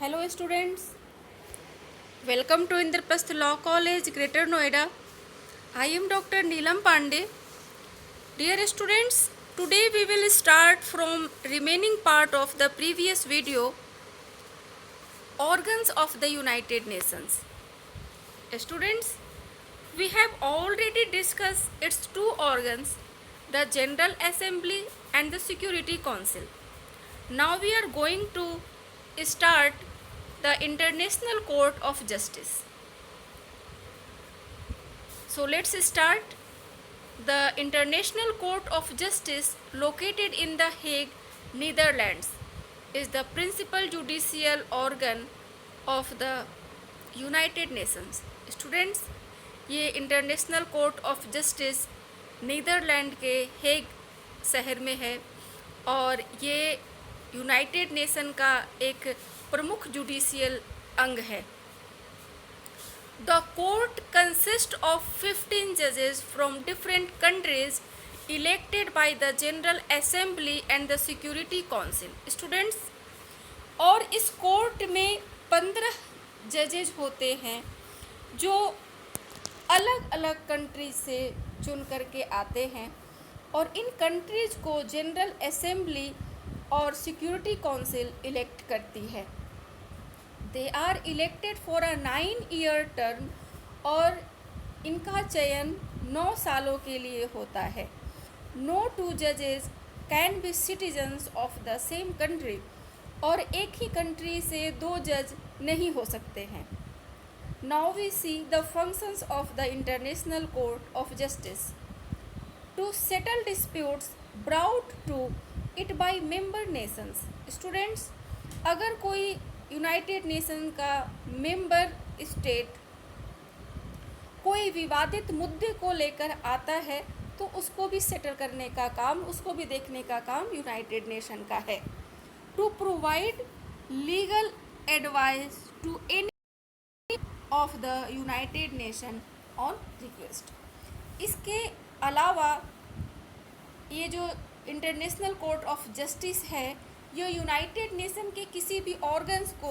Hello students, welcome to Indraprasth Law College, Greater Noida. I am Dr. Neelam Pandey. Dear students, today we will start from remaining part of the previous video, Organs of the United Nations. Students, we have already discussed its two organs, the General Assembly and the Security Council. Now we are going to start the International Court of Justice. So let's start. The International Court of Justice, located in The Hague, Netherlands, is the principal judicial organ of the United Nations. Students, ये international court of justice Netherland के Hague शहर में है और ये United Nation का एक प्रमुख जुडिशियल अंग है. The court consists of 15 judges from different countries elected by the General Assembly and the Security Council. Students, और इस कोर्ट में 15 जजेज होते हैं जो अलग अलग कंट्रीज से चुन करके आते हैं और इन कंट्रीज को जनरल असेंबली और सिक्योरिटी काउंसिल इलेक्ट करती है. They are elected for a 9-year term और इनका चयन 9 सालों के लिए होता है. नो टू जजेस can be citizens of the same country और एक ही कंट्री से 2 जज नहीं हो सकते हैं. Now we see the functions of the international court of justice. To settle disputes brought to it by member nations. Students, अगर कोई यूनाइटेड नेशन का मेंबर स्टेट कोई विवादित मुद्दे को लेकर आता है तो उसको भी सेटल करने का काम, उसको भी देखने का काम यूनाइटेड नेशन का है. To provide legal advice to any of the United Nation on request. इसके अलावा ये जो इंटरनेशनल कोर्ट ऑफ जस्टिस है ये यूनाइटेड नेशन के किसी भी ऑर्गन्स को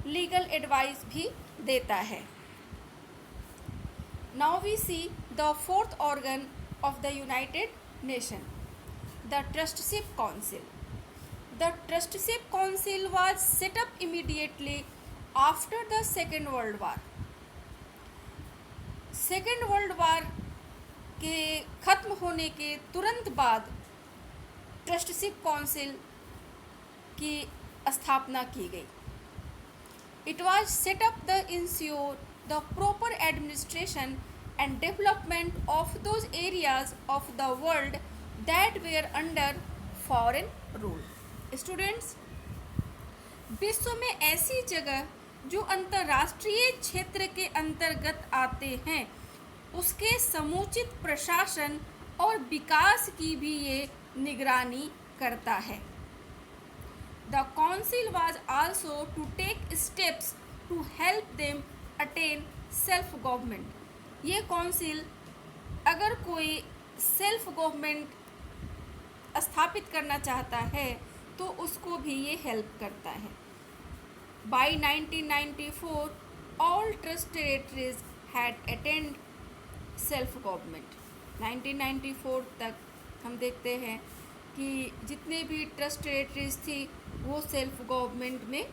लीगल एडवाइस भी देता है. Now we see the fourth organ of the United Nation, the trusteeship council. The trusteeship council was set up immediately after the second world war. Second world war के ख़त्म होने के तुरंत बाद ट्रस्टीशिप काउंसिल की स्थापना की गई. It was set up the ensure the proper administration and development of those areas of the world that were under foreign rule. Students, विश्व में ऐसी जगह जो अंतर्राष्ट्रीय क्षेत्र के अंतर्गत आते हैं उसके समुचित प्रशासन और विकास की भी ये निगरानी करता है. The council was also to take steps to help them attain self government. ये काउंसिल अगर कोई सेल्फ गवर्नमेंट स्थापित करना चाहता है तो उसको भी ये हेल्प करता है. By 1994, all trust territories had attained self government. 1994 तक हम देखते हैं कि जितने भी ट्रस्ट टेरिटरीज थी वो सेल्फ गवर्नमेंट में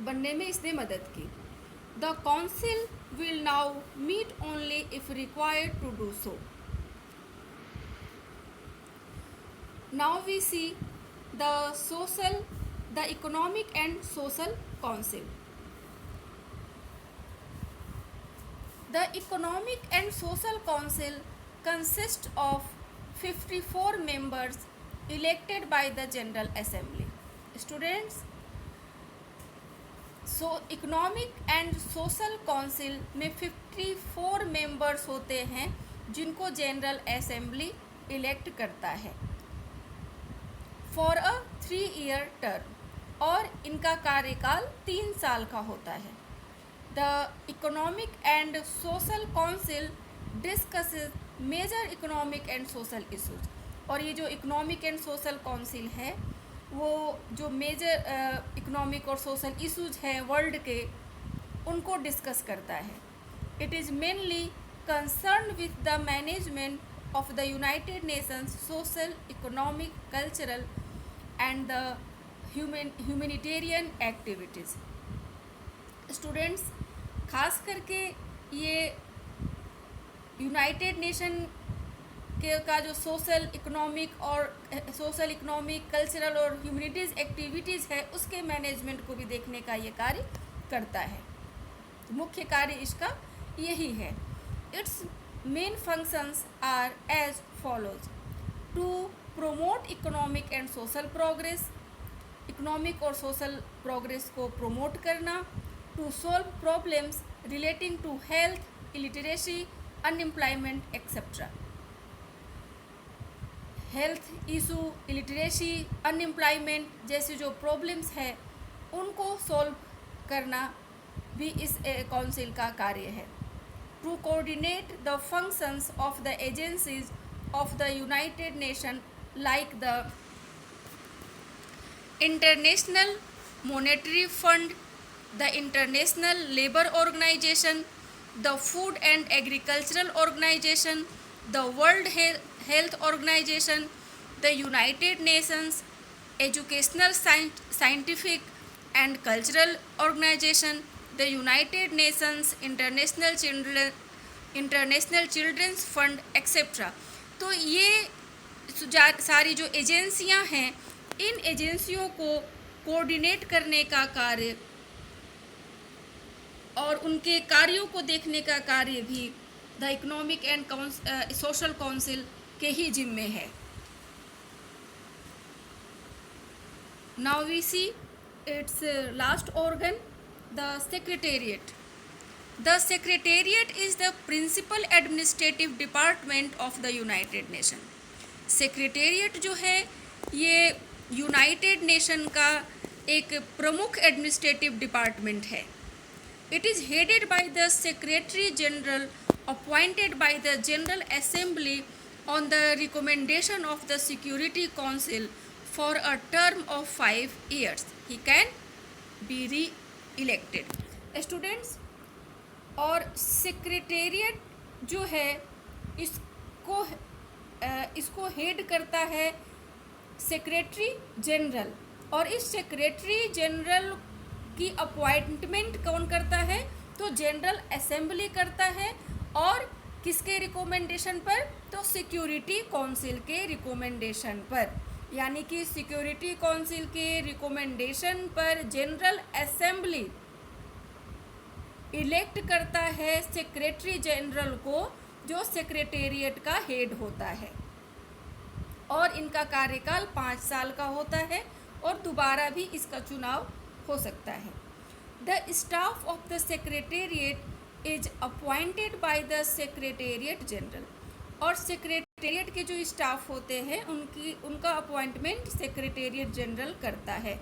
बनने में इसने मदद की. The council will now meet only if required to do so. Now we see the economic and social council. The economic and social council consist of 54 members elected by the General Assembly. Students, so economic and social council में 54 members होते हैं जिनको general assembly elect करता है for a 3-year term और इनका कार्यकाल 3 साल का होता है. The economic and social council discusses major economic and social issues. और ये जो इकोनॉमिक एंड सोशल काउंसिल है वो जो मेजर इकोनॉमिक और सोशल इश्यूज हैं वर्ल्ड के, उनको डिस्कस करता है. It is mainly concern with the management of the United Nations social, economic, cultural and the humanitarian activities. Students, खास करके ये यूनाइटेड नेशन के का जो सोशल इकोनॉमिक, कल्चरल और ह्यूमैनिटीज़ एक्टिविटीज़ है, उसके मैनेजमेंट को भी देखने का ये कार्य करता है. मुख्य कार्य इसका यही है. Its main functions are as follows: to promote economic and social progress, economic और सोशल प्रोग्रेस को प्रोमोट करना. To solve problems relating to health, illiteracy, unemployment etcetera. Health issue, illiteracy, unemployment जैसे जो प्रॉब्लम्स है, उनको सॉल्व करना भी इस काउंसिल का कार्य है. To coordinate the functions of the agencies of the United Nation like the international monetary fund, the International Labour Organization, the Food and Agricultural Organization, the World Health Organization, the United Nations Educational, Scientific and Cultural Organization, the United Nations International Children's Fund, etc. तो ये सारी जो एजेंसियां हैं, इन एजेंसियों को coordinate करने का कार्य और उनके कार्यों को देखने का कार्य भी the economic and social council के ही जिम्मे है. Now we see its last organ, the secretariat. The secretariat is the principal administrative department of the United Nation. Secretariat जो है, ये यूनाइटेड नेशन का एक प्रमुख एडमिनिस्ट्रेटिव डिपार्टमेंट है. It is headed by the Secretary General appointed by the General Assembly on the recommendation of the Security Council for a term of 5 years. He can be re-elected. Students, और secretariat जो है, इसको head करता है secretary general. और इस secretary general की appointment कौन करता है? तो जनरल असेंबली करता है. और किसके रिकमेंडेशन पर? तो सिक्योरिटी काउंसिल के रिकमेंडेशन पर. यानी कि सिक्योरिटी काउंसिल के रिकमेंडेशन पर जनरल असेंबली इलेक्ट करता है सेक्रेटरी जनरल को, जो सेक्रेटेरिएट का हेड होता है. और इनका कार्यकाल 5 साल का होता है और दोबारा भी इसका चुनाव हो सकता है. The staff of the secretariat is appointed by the secretariat general. और सेक्रेटेरिएट के जो स्टाफ होते हैं, उनका अपॉइंटमेंट सेक्रेटेरिएट जनरल करता है.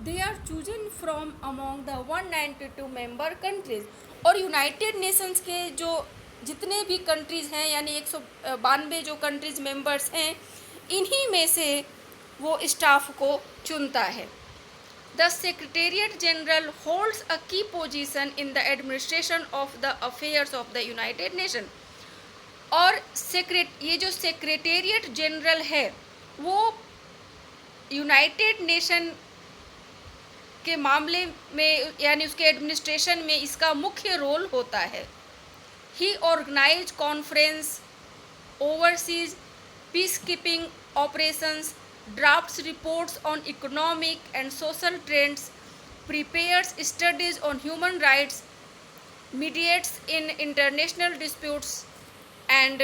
They are chosen from among the 192 member countries. और यूनाइटेड नेशंस के जो जितने भी कंट्रीज़ हैं, यानी 192 जो कंट्रीज मेंबर्स हैं, इन्हीं में से वो स्टाफ को चुनता है. The Secretariat General holds a key position in the administration of the affairs of the United Nations. और ये जो सेक्रेटेरिएट जनरल है, वो यूनाइटेड नेशन के मामले में, यानी उसके एडमिनिस्ट्रेशन में इसका मुख्य रोल होता है. ही ऑर्गेनाइज कॉन्फ्रेंस, ओवरसीज पीस कीपिंग operations, drafts reports on economic and social trends, prepares studies on human rights, mediates in international disputes, and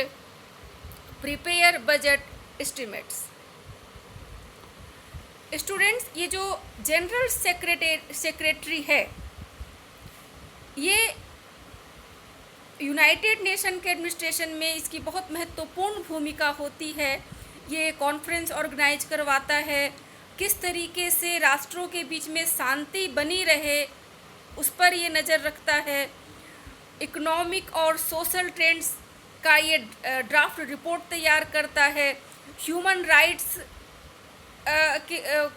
prepare budget estimates. Students, ये जो जनरल सेक्रेटरी है, ये यूनाइटेड नेशन के administration में इसकी बहुत महत्वपूर्ण भूमिका होती है. ये कॉन्फ्रेंस ऑर्गेनाइज करवाता है, किस तरीके से राष्ट्रों के बीच में शांति बनी रहे, उस पर ये नज़र रखता है. इकोनॉमिक और सोशल ट्रेंड्स का ये ड्राफ्ट रिपोर्ट तैयार करता है. ह्यूमन राइट्स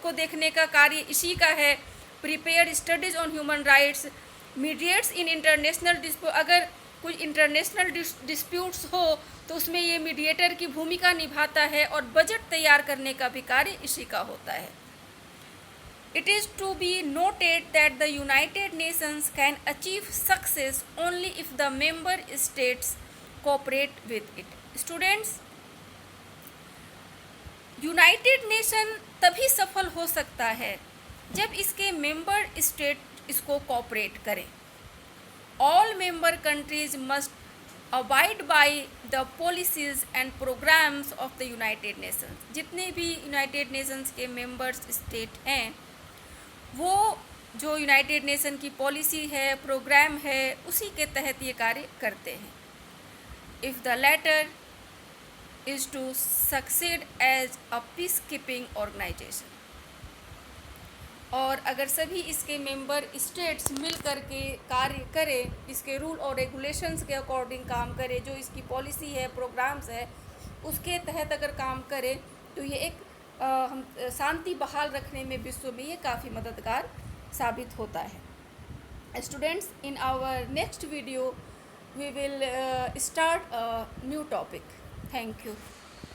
को देखने का कार्य इसी का है। Prepare studies on human rights, mediates in international dispute, अगर कुछ इंटरनेशनल डिस्प्यूट्स हो तो उसमें ये मीडिएटर की भूमिका निभाता है, और बजट तैयार करने का भी कार्य इसी का होता है। It is to be noted that the United Nations can achieve success only if the member states cooperate with it. Students, United Nation तभी सफल हो सकता है जब इसके मेंबर स्टेट इसको कोऑपरेट करें। All member countries must abide by the policies and programmes of the United Nations. जितने भी यूनाइटेड नेशंस के मेंबर्स स्टेट हैं, वो जो यूनाइटेड नेशन की पॉलिसी है, प्रोग्राम है, उसी के तहत ये कार्य करते हैं। If the latter is to succeed as a peacekeeping organization, और अगर सभी इसके मेंबर स्टेट्स मिल कर के कार्य करें, इसके रूल और रेगुलेशंस के अकॉर्डिंग काम करें, जो इसकी पॉलिसी है, प्रोग्राम्स है, उसके तहत अगर काम करें, तो ये एक हम शांति बहाल रखने में विश्व में ये काफ़ी मददगार साबित होता है। Students, in our next video we will start a new topic. Thank you.